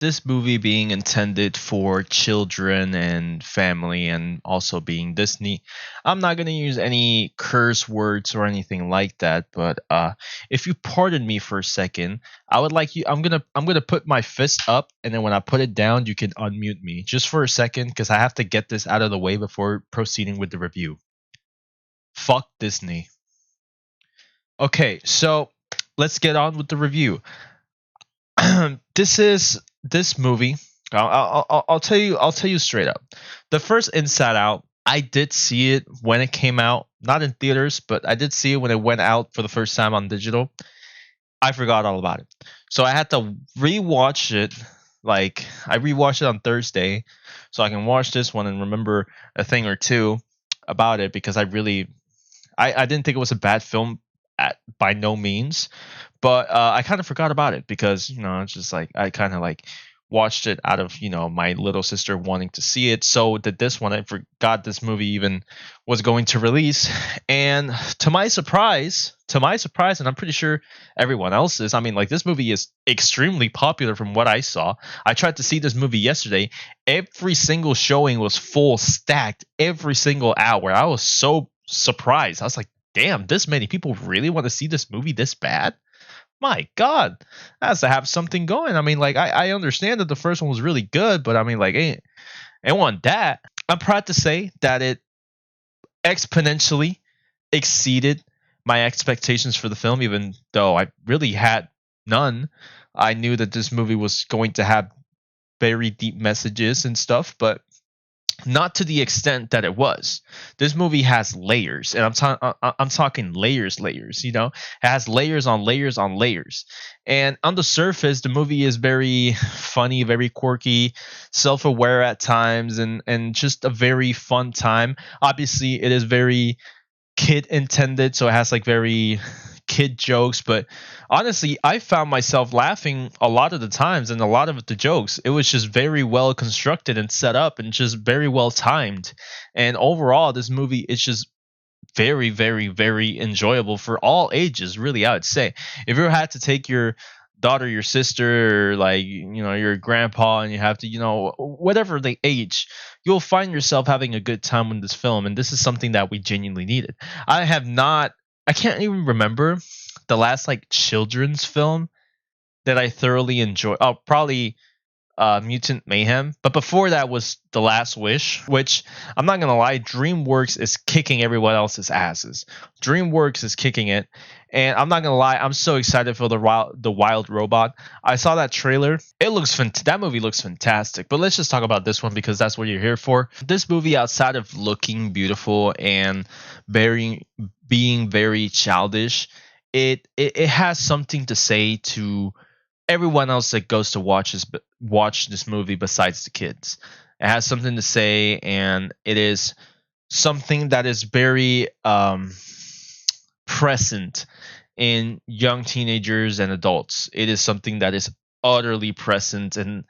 this movie being intended for children and family and also being Disney, I'm not going to use any curse words or anything like that, but if you pardon me for a second, I would like you I'm going to put my fist up, and then when I put it down, you can unmute me just for a second cuz I have to get this out of the way before proceeding with the review. Fuck Disney. Okay, so let's get on with the review. This movie. I'll tell you straight up. The first Inside Out, I did see it when it came out, not in theaters, but I did see it when it went out for the first time on digital. I forgot all about it, so I had to rewatch it. Like I rewatched it on Thursday, so I can watch this one and remember a thing or two about it because I didn't think it was a bad film by no means, but I kind of forgot about it because it's just like I kind of like watched it out of my little sister wanting to see it. So did this one. I forgot this movie even was going to release, and to my surprise, and I'm pretty sure everyone else's. I mean, like this movie is extremely popular from what I saw. I tried to see this movie yesterday. Every single showing was full, stacked every single hour. I was so surprised. I was like, damn, this many people really want to see this movie this bad? My God, that has to have something going. I mean, like I understand that the first one was really good, but I mean, like, ain't want that. I'm proud to say that it exponentially exceeded my expectations for the film, even though I really had none. I knew that this movie was going to have very deep messages and stuff, but not to the extent that it was. This movie has layers, and I'm talking layers. It has layers on layers on layers. And on the surface, the movie is very funny, very quirky, self-aware at times, and just a very fun time. Obviously, it is very kid intended, so it has like very kid jokes, but honestly I found myself laughing a lot of the times, and a lot of the jokes, it was just very well constructed and set up and just very well timed. And overall this movie is just very very very enjoyable for all ages, really. I would say if you had to take your daughter, your sister, or like your grandpa, and you have to whatever the age, you'll find yourself having a good time with this film, and this is something that we genuinely needed. I can't even remember the last like children's film that I thoroughly enjoyed. Oh, probably Mutant Mayhem. But before that was The Last Wish, which I'm not gonna lie, DreamWorks is kicking everyone else's asses. DreamWorks is kicking it, and I'm not gonna lie, I'm so excited for the Wild Robot. I saw that trailer. That movie looks fantastic. But let's just talk about this one because that's what you're here for. This movie, outside of looking beautiful and very being very childish, it has something to say to everyone else that goes to watch this movie besides the kids. It has something to say, and it is something that is very present in young teenagers and adults. It is something that is utterly present, and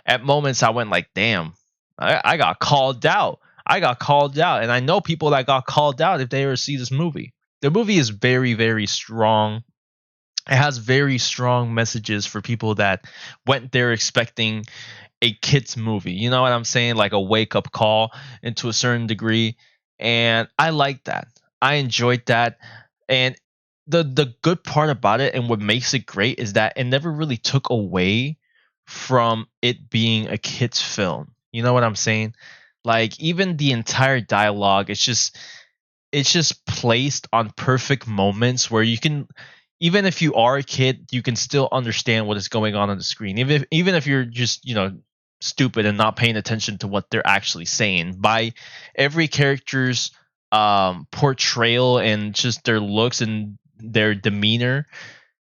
at moments I went like, "Damn, I got called out. I got called out," and I know people that got called out if they ever see this movie. The movie is very very strong. It has very strong messages for people that went there expecting a kids movie. You know what I'm saying? Like a wake up call, and to a certain degree. And I like that. I enjoyed that. And the good part about it and what makes it great is that it never really took away from it being a kids film. You know what I'm saying? Like even the entire dialogue, it's just placed on perfect moments where you can, even if you are a kid, you can still understand what is going on the screen. Even if you're just stupid and not paying attention to what they're actually saying, by every character's portrayal and just their looks and their demeanor,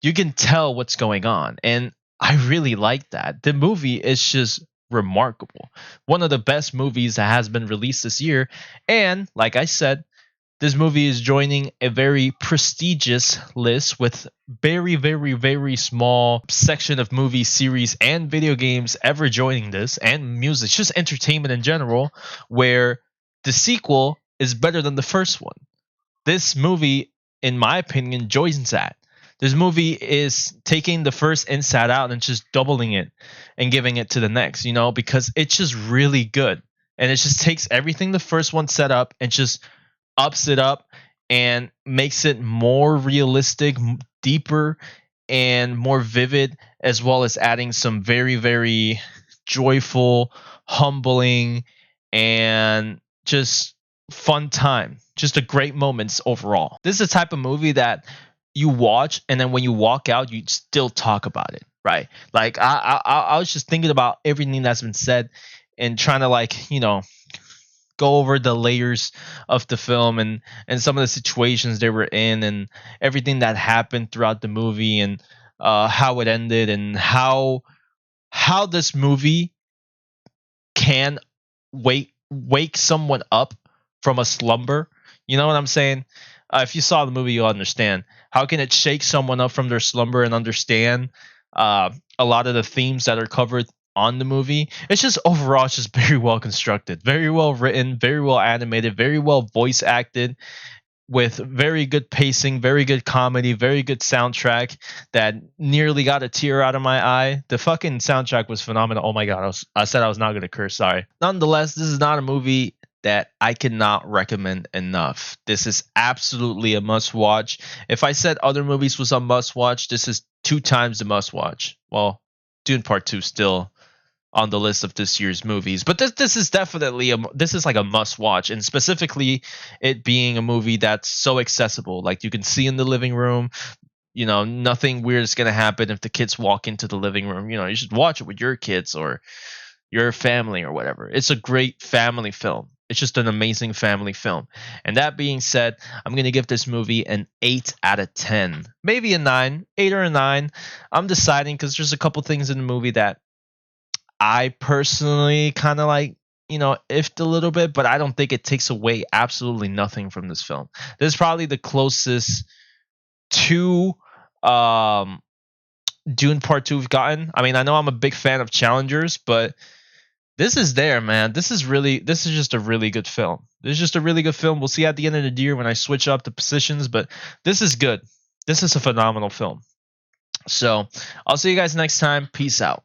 you can tell what's going on. And I really like that. The movie is just remarkable. One of the best movies that has been released this year. And like I said, this movie is joining a very prestigious list with very, very, very small section of movie series and video games ever joining this, and music, just entertainment in general, where the sequel is better than the first one. This movie, in my opinion, joins that. This movie is taking the first Inside Out and just doubling it and giving it to the next, because it's just really good. And it just takes everything the first one set up and just ups it up and makes it more realistic, deeper, and more vivid, as well as adding some very, very joyful, humbling, and just fun time. Just a great moments overall. This is the type of movie that you watch, and then when you walk out, you still talk about it, right? Like I was just thinking about everything that's been said and trying to go over the layers of the film and some of the situations they were in and everything that happened throughout the movie and how it ended and how this movie can wake someone up from a slumber. You know what I'm saying? If you saw the movie, you'll understand. How can it shake someone up from their slumber and understand a lot of the themes that are covered on the movie? It's just overall, it's just very well constructed, very well written, very well animated, very well voice acted, with very good pacing, very good comedy, very good soundtrack that nearly got a tear out of my eye. The fucking soundtrack was phenomenal. Oh my god, I said I was not going to curse, sorry. Nonetheless, this is not a movie that I cannot recommend enough. This is absolutely a must watch. If I said other movies was a must watch, this is 2 times the must watch. Well, Dune Part 2 still on the list of this year's movies, but this is definitely this is like a must watch, and specifically it being a movie that's so accessible. Like, you can see in the living room, nothing weird is going to happen if the kids walk into the living room. You should watch it with your kids or your family or whatever. It's a great family film. It's just an amazing family film. And that being said, I'm going to give this movie an 8 out of 10. Maybe a 9. 8 or a 9. I'm deciding because there's a couple things in the movie that I personally kind of iffed a little bit, but I don't think it takes away absolutely nothing from this film. This is probably the closest to Dune Part 2 we've gotten. I mean, I know I'm a big fan of Challengers, but this is there, man. This is just a really good film. This is just a really good film. We'll see at the end of the year when I switch up the positions, but this is good. This is a phenomenal film. So I'll see you guys next time. Peace out.